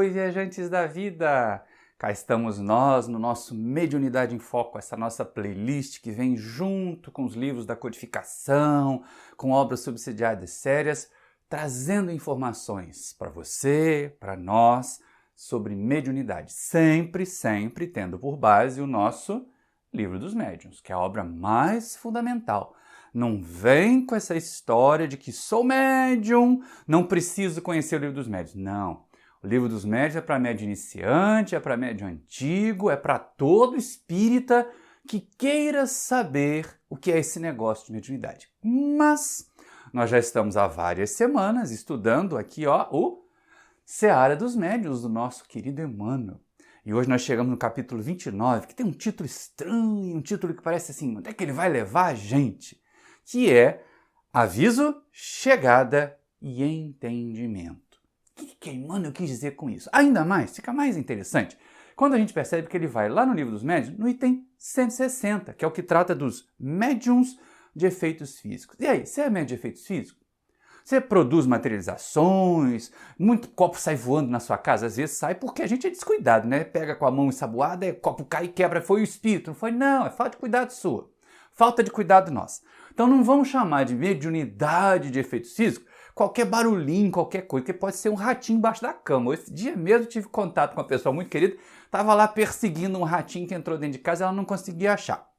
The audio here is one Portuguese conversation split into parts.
Oi, viajantes da vida! Cá estamos nós no nosso Mediunidade em Foco, essa nossa playlist que vem junto com os livros da codificação, com obras subsidiadas sérias, trazendo informações para você, para nós, sobre mediunidade. Sempre tendo por base o nosso Livro dos Médiuns, que é a obra mais fundamental. Não vem com essa história de que sou médium, não preciso conhecer o Livro dos Médiuns. Não. O Livro dos Médiuns é para médium iniciante, é para médium antigo, é para todo espírita que queira saber o que é esse negócio de mediunidade. Mas nós já estamos há várias semanas estudando aqui o Seara dos Médiuns, do nosso querido Emmanuel. E hoje nós chegamos no capítulo 29, que tem um título estranho, um título que parece assim, onde é que ele vai levar a gente? Que é Aviso, Chegada e Entendimento. O que Emmanuel quis dizer com isso? Ainda mais, fica mais interessante, quando a gente percebe que ele vai lá no Livro dos Médiuns, no item 160, que é o que trata dos médiuns de efeitos físicos. E aí, você é médium de efeitos físicos? Você produz materializações, muito copo sai voando na sua casa, às vezes sai porque a gente é descuidado, né? Pega com a mão ensaboada, copo cai e quebra, foi o espírito. Não foi, não, é falta de cuidado sua. Falta de cuidado nossa. Então não vamos chamar de mediunidade de efeitos físicos qualquer barulhinho, qualquer coisa, que pode ser um ratinho embaixo da cama. Esse dia mesmo tive contato com uma pessoa muito querida, estava lá perseguindo um ratinho que entrou dentro de casa e ela não conseguia achar.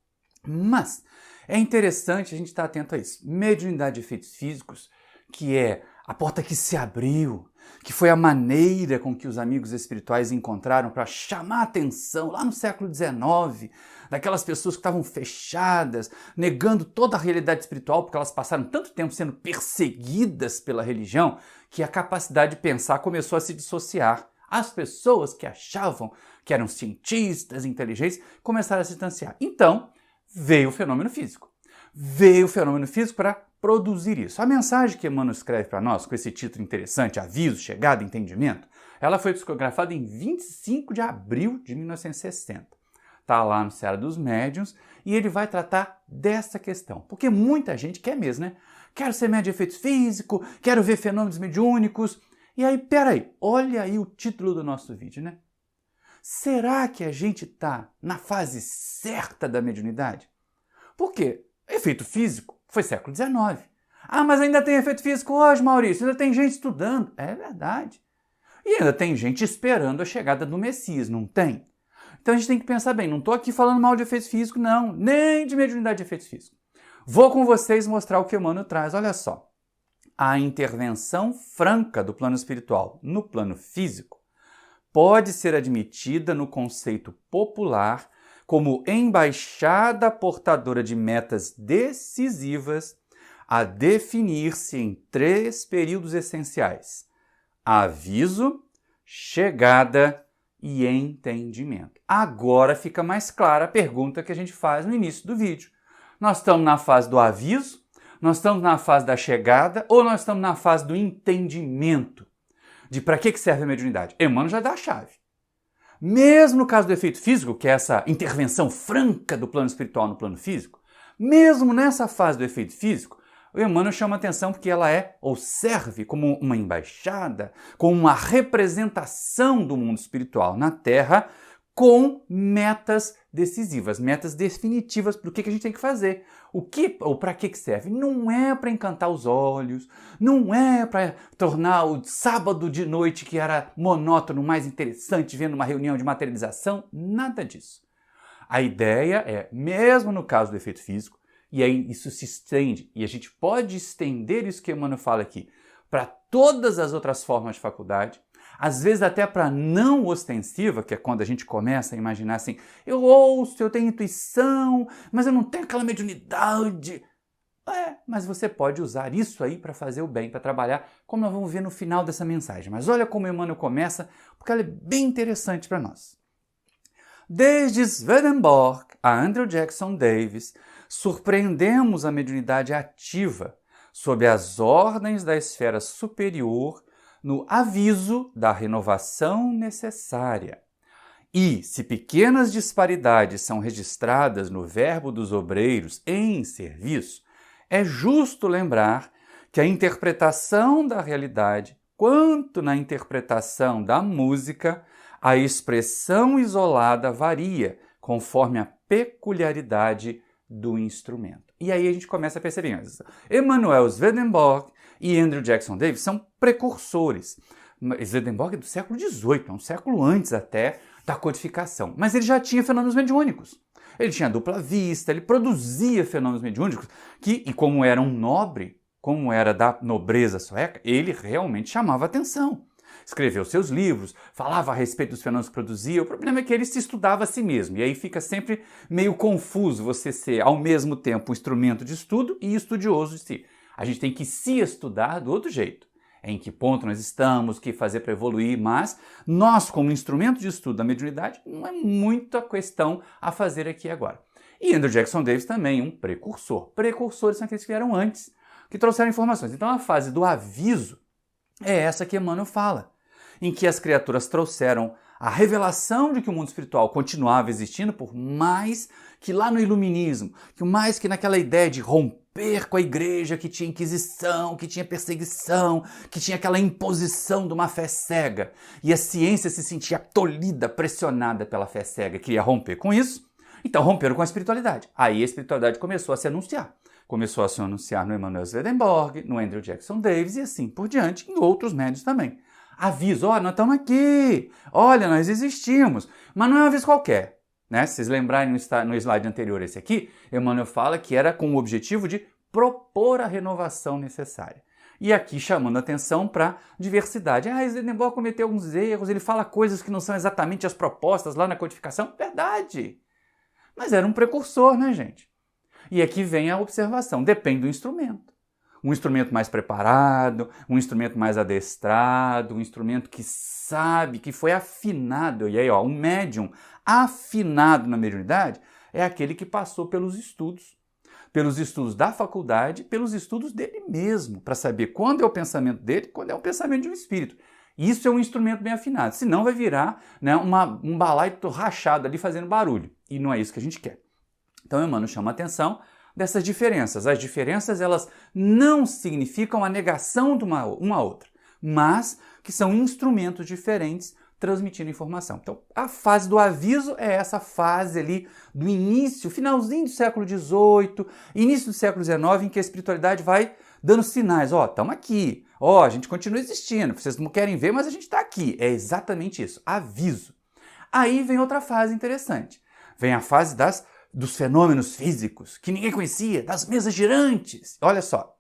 Mas é interessante a gente estar atento a isso. Mediunidade de efeitos físicos, que é a porta que se abriu, que foi a maneira com que os amigos espirituais encontraram para chamar a atenção lá no século XIX, daquelas pessoas que estavam fechadas, negando toda a realidade espiritual, porque elas passaram tanto tempo sendo perseguidas pela religião, que a capacidade de pensar começou a se dissociar. As pessoas que achavam que eram cientistas, inteligentes, começaram a se distanciar. Então, veio o fenômeno físico. Veio o fenômeno físico para produzir isso. A mensagem que Emmanuel escreve para nós, com esse título interessante, Aviso, Chegada e Entendimento, ela foi psicografada em 25 de abril de 1960. Está lá no Seara dos Médiuns e ele vai tratar dessa questão. Porque muita gente quer mesmo, né? Quero ser médium de efeito físico, quero ver fenômenos mediúnicos. E aí, peraí, olha aí o título do nosso vídeo, né? Será que a gente está na fase certa da mediunidade? Por quê? Efeito físico foi século XIX. Ah, mas ainda tem efeito físico hoje, Maurício. Ainda tem gente estudando. É verdade. E ainda tem gente esperando a chegada do Messias, não tem? Então a gente tem que pensar bem. Não estou aqui falando mal de efeito físico, não. Nem de mediunidade de efeito físico. Vou com vocês mostrar o que Emmanuel traz. Olha só. A intervenção franca do plano espiritual no plano físico pode ser admitida no conceito popular como embaixada portadora de metas decisivas a definir-se em 3 períodos essenciais: aviso, chegada e entendimento. Agora fica mais clara a pergunta que a gente faz no início do vídeo. Nós estamos na fase do aviso, nós estamos na fase da chegada ou nós estamos na fase do entendimento de para que serve a mediunidade? Emmanuel já dá a chave. Mesmo no caso do efeito físico, que é essa intervenção franca do plano espiritual no plano físico, mesmo nessa fase do efeito físico, o Emmanuel chama a atenção porque ela é ou serve como uma embaixada, como uma representação do mundo espiritual na Terra, com metas decisivas, metas definitivas do que a gente tem que fazer. O que ou para que serve? Não é para encantar os olhos, não é para tornar o sábado de noite, que era monótono, mais interessante, vendo uma reunião de materialização, nada disso. A ideia é, mesmo no caso do efeito físico, e aí isso se estende, e a gente pode estender isso que Emmanuel fala aqui, para todas as outras formas de faculdade, às vezes até para não ostensiva, que é quando a gente começa a imaginar assim, eu ouço, eu tenho intuição, mas eu não tenho aquela mediunidade. Mas você pode usar isso aí para fazer o bem, para trabalhar, como nós vamos ver no final dessa mensagem. Mas olha como Emmanuel começa, porque ela é bem interessante para nós. Desde Swedenborg a Andrew Jackson Davis, surpreendemos a mediunidade ativa sob as ordens da esfera superior no aviso da renovação necessária. E, se pequenas disparidades são registradas no verbo dos obreiros em serviço, é justo lembrar que a interpretação da realidade quanto na interpretação da música, a expressão isolada varia conforme a peculiaridade do instrumento. E aí a gente começa a perceber isso. Emanuel Swedenborg e Andrew Jackson Davis são precursores. Swedenborg é do século XVIII, é um século antes até da codificação. Mas ele já tinha fenômenos mediúnicos. Ele tinha dupla vista, ele produzia fenômenos mediúnicos que, e como era um nobre, como era da nobreza sueca, ele realmente chamava atenção. Escreveu seus livros, falava a respeito dos fenômenos que produzia. O problema é que ele se estudava a si mesmo. E aí fica sempre meio confuso você ser, ao mesmo tempo, um instrumento de estudo e estudioso de si. A gente tem que se estudar do outro jeito. Em que ponto nós estamos, o que fazer para evoluir, mas nós, como instrumento de estudo da mediunidade, não é muita questão a fazer aqui agora. E Andrew Jackson Davis também, um precursor. Precursores são aqueles que vieram antes, que trouxeram informações. Então a fase do aviso é essa que Emmanuel fala, em que as criaturas trouxeram a revelação de que o mundo espiritual continuava existindo, por mais que lá no iluminismo, por mais que naquela ideia de romper com a igreja, que tinha inquisição, que tinha perseguição, que tinha aquela imposição de uma fé cega, e a ciência se sentia tolhida, pressionada pela fé cega, queria romper com isso, então romperam com a espiritualidade. Aí a espiritualidade começou a se anunciar. Começou a se anunciar no Emanuel Swedenborg, no Andrew Jackson Davis e assim por diante, em outros médios também. Aviso, nós estamos aqui, olha, nós existimos, mas não é um aviso qualquer. Né? Se vocês lembrarem no slide anterior, esse aqui, Emmanuel fala que era com o objetivo de propor a renovação necessária. E aqui chamando atenção para a diversidade. Swedenborg cometeu alguns erros, ele fala coisas que não são exatamente as propostas lá na codificação. Verdade! Mas era um precursor, né, gente? E aqui vem a observação, depende do instrumento. Um instrumento mais preparado, um instrumento mais adestrado, um instrumento que sabe, que foi afinado. E aí, um médium afinado na mediunidade é aquele que passou pelos estudos da faculdade, pelos estudos dele mesmo, para saber quando é o pensamento dele, quando é o pensamento de um espírito. Isso é um instrumento bem afinado, senão vai virar, né, um balaio rachado ali fazendo barulho. E não é isso que a gente quer. Então, Emmanuel chama a atenção dessas diferenças. As diferenças, elas não significam a negação de uma outra, mas que são instrumentos diferentes transmitindo informação. Então, a fase do aviso é essa fase ali do início, finalzinho do século XVIII, início do século XIX, em que a espiritualidade vai dando sinais. Estamos aqui. A gente continua existindo. Vocês não querem ver, mas a gente está aqui. É exatamente isso. Aviso. Aí vem outra fase interessante. Vem a fase dos fenômenos físicos, que ninguém conhecia, das mesas girantes. Olha só.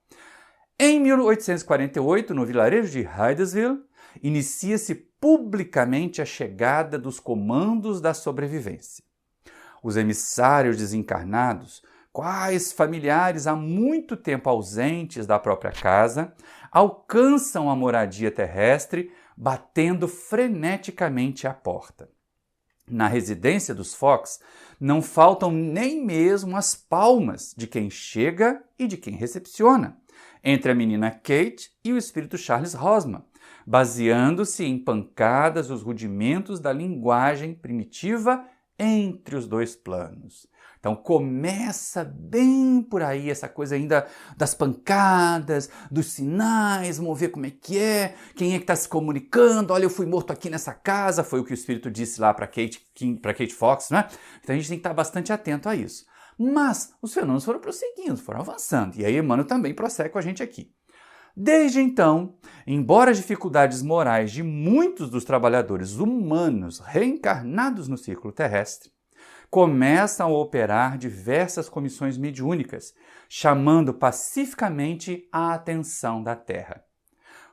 Em 1848, no vilarejo de Hydesville, inicia-se publicamente a chegada dos comandos da sobrevivência. Os emissários desencarnados, quais familiares há muito tempo ausentes da própria casa, alcançam a moradia terrestre, batendo freneticamente à porta. Na residência dos Fox, não faltam nem mesmo as palmas de quem chega e de quem recepciona, entre a menina Kate e o espírito Charles Rosman, baseando-se em pancadas os rudimentos da linguagem primitiva entre os dois planos. Então começa bem por aí essa coisa ainda das pancadas, dos sinais, vamos ver como é, quem é que está se comunicando, olha, eu fui morto aqui nessa casa, foi o que o espírito disse lá para Kate Fox, né? Então a gente tem que estar bastante atento a isso. Mas os fenômenos foram prosseguindo, foram avançando, e aí Emmanuel também prossegue com a gente aqui. Desde então, embora as dificuldades morais de muitos dos trabalhadores humanos reencarnados no círculo terrestre, começam a operar diversas comissões mediúnicas, chamando pacificamente a atenção da Terra.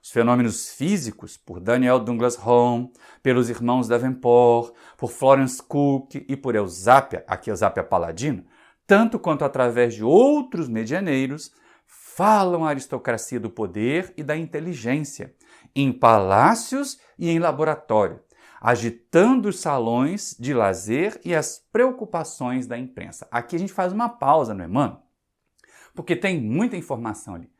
Os fenômenos físicos, por Daniel Douglas Home, pelos irmãos Davenport, por Florence Cook e por Eusápia, aqui Eusápia Paladino, tanto quanto através de outros medianeiros, falam a aristocracia do poder e da inteligência, em palácios e em laboratório, agitando os salões de lazer e as preocupações da imprensa. Aqui a gente faz uma pausa, não é, mano? Porque tem muita informação ali.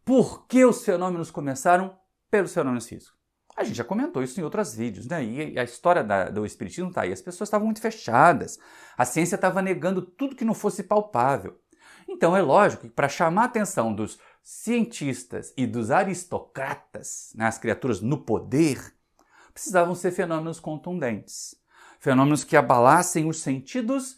Por que os fenômenos começaram pelos fenômenos físicos? A gente já comentou isso em outros vídeos, né? E a história do espiritismo está aí. As pessoas estavam muito fechadas. A ciência estava negando tudo que não fosse palpável. Então é lógico que para chamar a atenção dos cientistas e dos aristocratas, né, as criaturas no poder, precisavam ser fenômenos contundentes. Fenômenos que abalassem os sentidos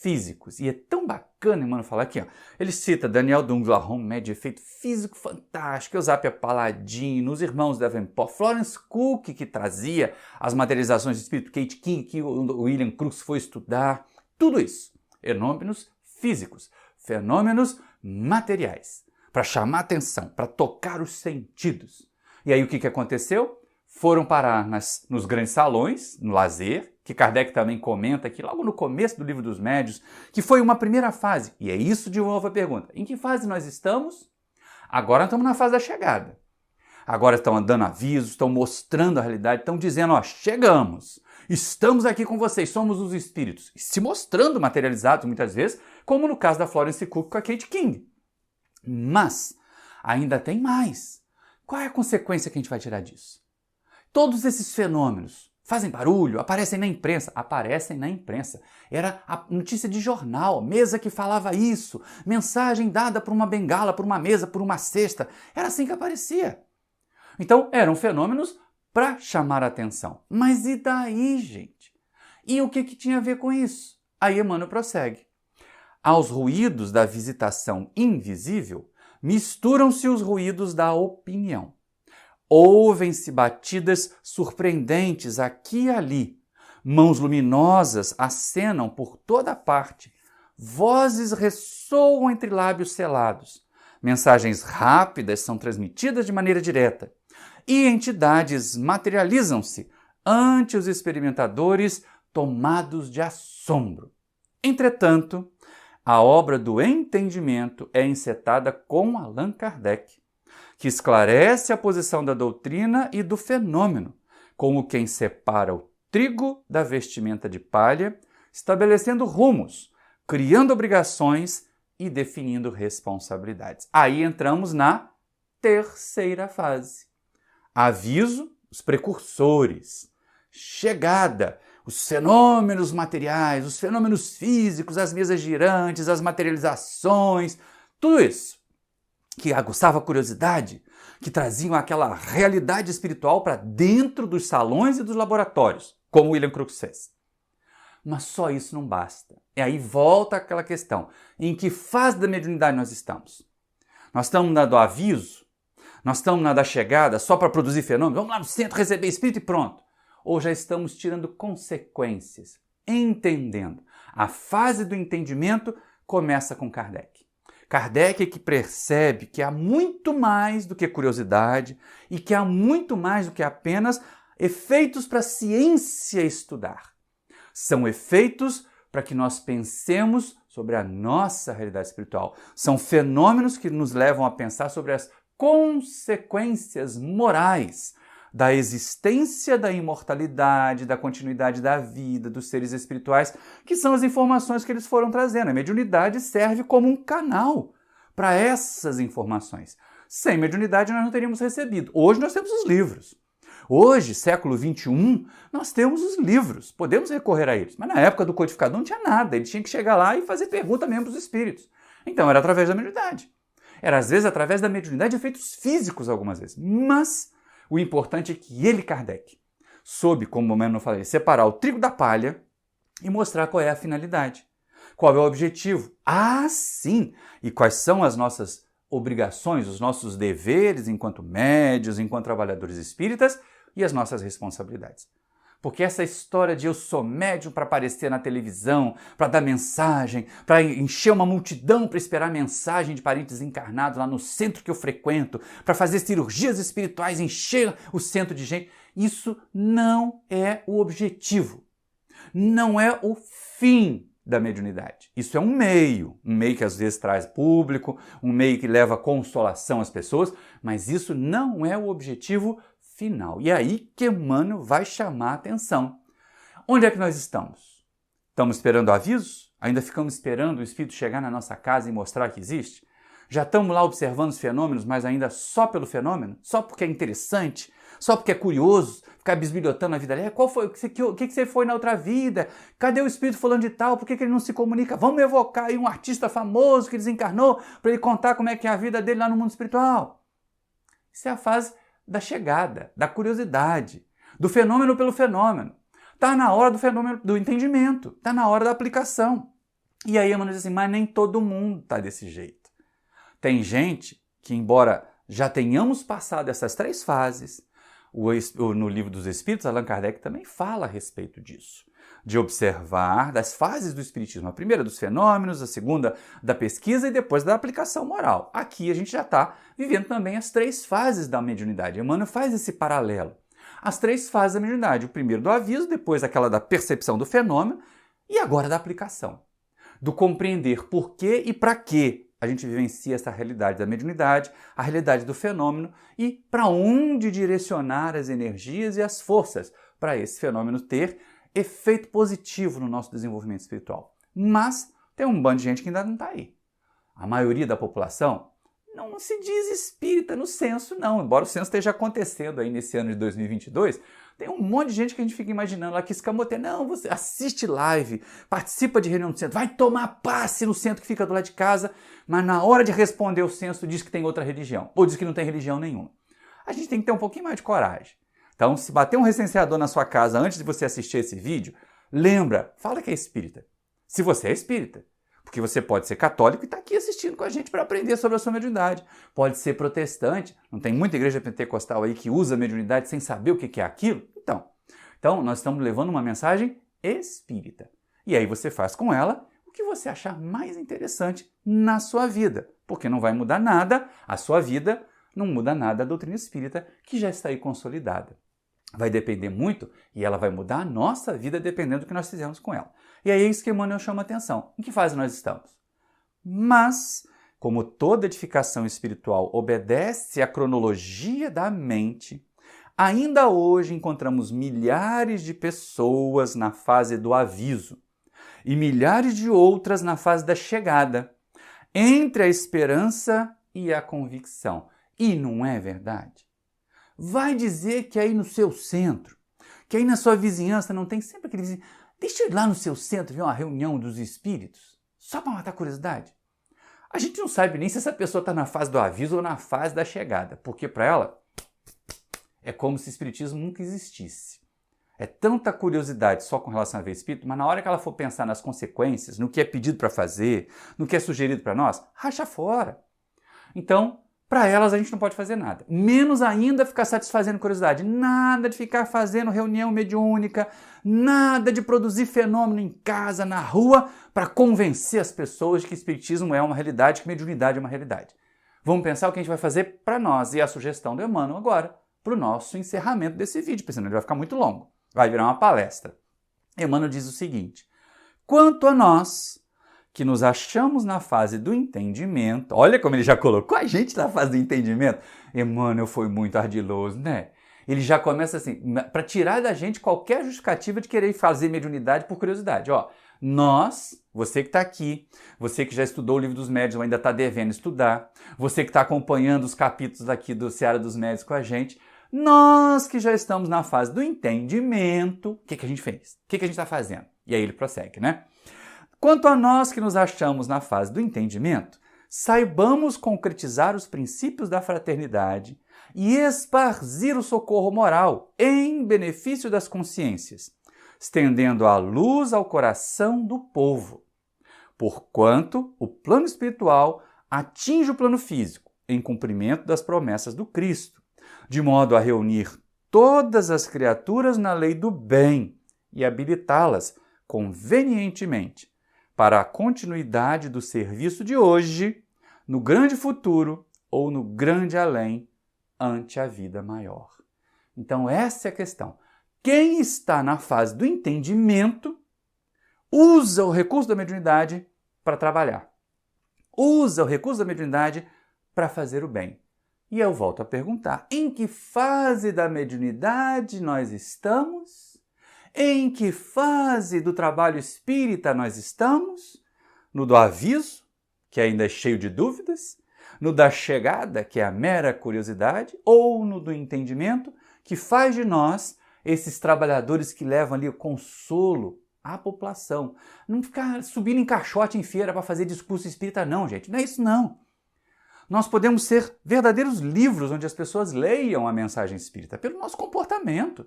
físicos. E é tão bacana, mano, falar aqui, ó. Ele cita Daniel Douglas Home, de efeito físico fantástico, Eusapia Paladino, os irmãos Davenport, Florence Cook, que trazia as materializações do espírito, Kate King, que o William Crookes foi estudar. Tudo isso. Fenômenos físicos, fenômenos materiais, para chamar atenção, para tocar os sentidos. E aí o que aconteceu? Foram parar nos grandes salões, no lazer, que Kardec também comenta aqui logo no começo do Livro dos Médiuns, que foi uma primeira fase. E é isso de novo a pergunta. Em que fase nós estamos? Agora estamos na fase da chegada. Agora estão dando avisos, estão mostrando a realidade, estão dizendo, ó, chegamos, estamos aqui com vocês, somos os espíritos. E se mostrando materializados muitas vezes, como no caso da Florence Cook com a Kate King. Mas ainda tem mais. Qual é a consequência que a gente vai tirar disso? Todos esses fenômenos fazem barulho, aparecem na imprensa. Aparecem na imprensa. Era a notícia de jornal, mesa que falava isso, mensagem dada por uma bengala, por uma mesa, por uma cesta. Era assim que aparecia. Então, eram fenômenos para chamar a atenção. Mas e daí, gente? E o que tinha a ver com isso? Aí Emmanuel prossegue. Aos ruídos da visitação invisível, misturam-se os ruídos da opinião. Ouvem-se batidas surpreendentes aqui e ali. Mãos luminosas acenam por toda parte. Vozes ressoam entre lábios selados. Mensagens rápidas são transmitidas de maneira direta. E entidades materializam-se ante os experimentadores tomados de assombro. Entretanto, a obra do entendimento é encetada com Allan Kardec, que esclarece a posição da doutrina e do fenômeno, como quem separa o trigo da vestimenta de palha, estabelecendo rumos, criando obrigações e definindo responsabilidades. Aí entramos na terceira fase. Aviso, os precursores. Chegada, os fenômenos materiais, os fenômenos físicos, as mesas girantes, as materializações, tudo isso que aguçava a curiosidade, que traziam aquela realidade espiritual para dentro dos salões e dos laboratórios, como William Crookes fez. Mas só isso não basta. E aí volta aquela questão, em que fase da mediunidade nós estamos? Nós estamos na do aviso? Nós estamos na da chegada só para produzir fenômenos? Vamos lá no centro receber espírito e pronto. Ou já estamos tirando consequências, entendendo? A fase do entendimento começa com Kardec. Kardec é que percebe que há muito mais do que curiosidade e que há muito mais do que apenas efeitos para a ciência estudar. São efeitos para que nós pensemos sobre a nossa realidade espiritual. São fenômenos que nos levam a pensar sobre as consequências morais da existência da imortalidade, da continuidade da vida, dos seres espirituais, que são as informações que eles foram trazendo. A mediunidade serve como um canal para essas informações. Sem mediunidade nós não teríamos recebido. Hoje nós temos os livros. Hoje, século XXI, nós temos os livros. Podemos recorrer a eles. Mas na época do codificador não tinha nada. Ele tinha que chegar lá e fazer pergunta mesmo para os espíritos. Então era através da mediunidade. Era às vezes através da mediunidade de efeitos físicos algumas vezes. Mas o importante é que ele, Kardec, soube, como o Emmanuel falou, separar o trigo da palha e mostrar qual é a finalidade. Qual é o objetivo? Ah, sim! E quais são as nossas obrigações, os nossos deveres enquanto médios, enquanto trabalhadores espíritas e as nossas responsabilidades. Porque essa história de eu sou médium para aparecer na televisão, para dar mensagem, para encher uma multidão para esperar mensagem de parentes encarnados lá no centro que eu frequento, para fazer cirurgias espirituais, encher o centro de gente, isso não é o objetivo. Não é o fim da mediunidade. Isso é um meio que às vezes traz público, um meio que leva consolação às pessoas, mas isso não é o objetivo final. E é aí que Emmanuel vai chamar a atenção. Onde é que nós estamos? Estamos esperando avisos? Ainda ficamos esperando o Espírito chegar na nossa casa e mostrar que existe? Já estamos lá observando os fenômenos, mas ainda só pelo fenômeno? Só porque é interessante? Só porque é curioso? Ficar bisbilhotando a vida ali? Qual foi? O que você foi na outra vida? Cadê o espírito fulano de tal? Por que ele não se comunica? Vamos evocar aí um artista famoso que desencarnou para ele contar como é que é a vida dele lá no mundo espiritual. Isso é a fase da chegada, da curiosidade, do fenômeno pelo fenômeno. Está na hora do fenômeno do entendimento, está na hora da aplicação. E aí Emmanuel diz assim, mas nem todo mundo está desse jeito. Tem gente que, embora já tenhamos passado essas 3 fases, no Livro dos Espíritos, Allan Kardec também fala a respeito disso, de observar das fases do Espiritismo. A primeira dos fenômenos, a segunda da pesquisa e depois da aplicação moral. Aqui a gente já está vivendo também as 3 fases da mediunidade. Emmanuel faz esse paralelo. As 3 fases da mediunidade. O primeiro do aviso, depois aquela da percepção do fenômeno e agora da aplicação. Do compreender por que e para que a gente vivencia essa realidade da mediunidade, a realidade do fenômeno e para onde direcionar as energias e as forças para esse fenômeno ter efeito positivo no nosso desenvolvimento espiritual. Mas tem um bando de gente que ainda não está aí. A maioria da população não se diz espírita no censo, não. Embora o censo esteja acontecendo aí nesse ano de 2022, tem um monte de gente que a gente fica imaginando lá que escamoteia. Não, você assiste live, participa de reunião do centro, vai tomar passe no centro que fica do lado de casa, mas na hora de responder o censo diz que tem outra religião, ou diz que não tem religião nenhuma. A gente tem que ter um pouquinho mais de coragem. Então, se bater um recenseador na sua casa antes de você assistir esse vídeo, lembra, fala que é espírita. Se você é espírita. Porque você pode ser católico e está aqui assistindo com a gente para aprender sobre a sua mediunidade. Pode ser protestante, não tem muita igreja pentecostal aí que usa a mediunidade sem saber o que é aquilo? Então, nós estamos levando uma mensagem espírita. E aí você faz com ela o que você achar mais interessante na sua vida. Porque não vai mudar nada, a sua vida não muda nada da doutrina espírita que já está aí consolidada. Vai depender muito e ela vai mudar a nossa vida dependendo do que nós fizermos com ela. E aí é isso que Emmanuel chama a atenção. Em que fase nós estamos? Mas, como toda edificação espiritual obedece à cronologia da mente, ainda hoje encontramos milhares de pessoas na fase do aviso e milhares de outras na fase da chegada, entre a esperança e a convicção. E não é verdade? Vai dizer que aí no seu centro, que aí na sua vizinhança não tem sempre aquele vizinho. Deixa eu ir lá no seu centro ver uma reunião dos espíritos, só para matar a curiosidade. A gente não sabe nem se essa pessoa está na fase do aviso ou na fase da chegada, porque para ela é como se o espiritismo nunca existisse. É tanta curiosidade só com relação a ver espírito, mas na hora que ela for pensar nas consequências, no que é pedido para fazer, no que é sugerido para nós, racha fora. Então, para elas a gente não pode fazer nada. Menos ainda ficar satisfazendo curiosidade. Nada de ficar fazendo reunião mediúnica, nada de produzir fenômeno em casa, na rua, para convencer as pessoas de que espiritismo é uma realidade, que mediunidade é uma realidade. Vamos pensar o que a gente vai fazer para nós. E a sugestão do Emmanuel agora, para o nosso encerramento desse vídeo, pensando que ele vai ficar muito longo. Vai virar uma palestra. Emmanuel diz o seguinte: quanto a nós, que nos achamos na fase do entendimento, olha como ele já colocou a gente na fase do entendimento. Emmanuel foi muito ardiloso, né? Ele já começa assim, para tirar da gente qualquer justificativa de querer fazer mediunidade por curiosidade. Ó, nós, você que está aqui, você que já estudou o Livro dos Médiuns ou ainda está devendo estudar, você que está acompanhando os capítulos aqui do Seara dos Médiuns com a gente, nós que já estamos na fase do entendimento, o que a gente fez? O que a gente está fazendo? E aí ele prossegue, né? Quanto a nós que nos achamos na fase do entendimento, saibamos concretizar os princípios da fraternidade e esparzir o socorro moral em benefício das consciências, estendendo a luz ao coração do povo, porquanto o plano espiritual atinge o plano físico em cumprimento das promessas do Cristo, de modo a reunir todas as criaturas na lei do bem e habilitá-las convenientemente para a continuidade do serviço de hoje, no grande futuro ou no grande além, ante a vida maior. Então essa é a questão. Quem está na fase do entendimento usa o recurso da mediunidade para trabalhar. Usa o recurso da mediunidade para fazer o bem. E eu volto a perguntar, em que fase da mediunidade nós estamos? Em que fase do trabalho espírita nós estamos? No do aviso, que ainda é cheio de dúvidas? No da chegada, que é a mera curiosidade, ou no do entendimento, que faz de nós esses trabalhadores que levam ali o consolo à população. Não ficar subindo em caixote em feira para fazer discurso espírita, não, gente. Não é isso, não. Nós podemos ser verdadeiros livros onde as pessoas leiam a mensagem espírita, pelo nosso comportamento,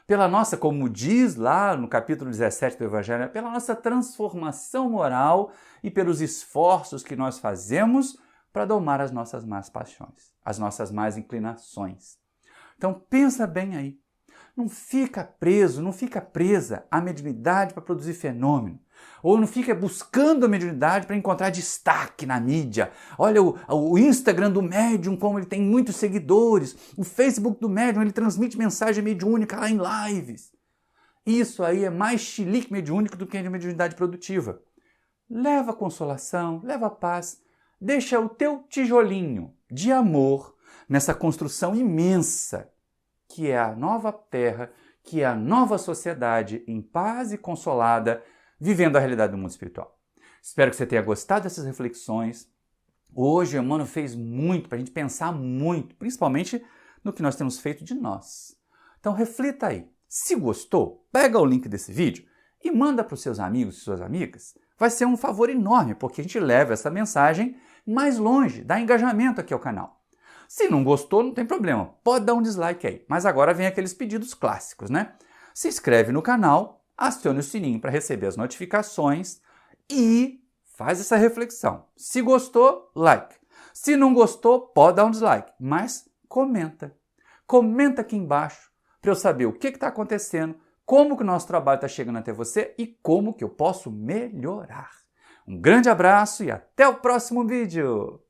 pela nossa, como diz lá no capítulo 17 do Evangelho, pela nossa transformação moral e pelos esforços que nós fazemos para domar as nossas más paixões, as nossas más inclinações. Então pensa bem aí. Não fica preso, não fica presa à mediunidade para produzir fenômeno. Ou não fica buscando a mediunidade para encontrar destaque na mídia. Olha o Instagram do médium, como ele tem muitos seguidores. O Facebook do médium, ele transmite mensagem mediúnica lá em lives. Isso aí é mais chilique mediúnico do que a mediunidade produtiva. Leva consolação, leva paz. Deixa o teu tijolinho de amor nessa construção imensa que é a nova terra, que é a nova sociedade em paz e consolada, vivendo a realidade do mundo espiritual. Espero que você tenha gostado dessas reflexões. Hoje o Emmanuel fez muito para a gente pensar muito, principalmente no que nós temos feito de nós. Então reflita aí. Se gostou, pega o link desse vídeo e manda para os seus amigos e suas amigas. Vai ser um favor enorme, porque a gente leva essa mensagem mais longe, dá engajamento aqui ao canal. Se não gostou, não tem problema, pode dar um dislike aí. Mas agora vem aqueles pedidos clássicos, né? Se inscreve no canal, acione o sininho para receber as notificações e faz essa reflexão. Se gostou, like. Se não gostou, pode dar um dislike, mas comenta. Comenta aqui embaixo para eu saber o que está acontecendo, como que o nosso trabalho está chegando até você e como que eu posso melhorar. Um grande abraço e até o próximo vídeo!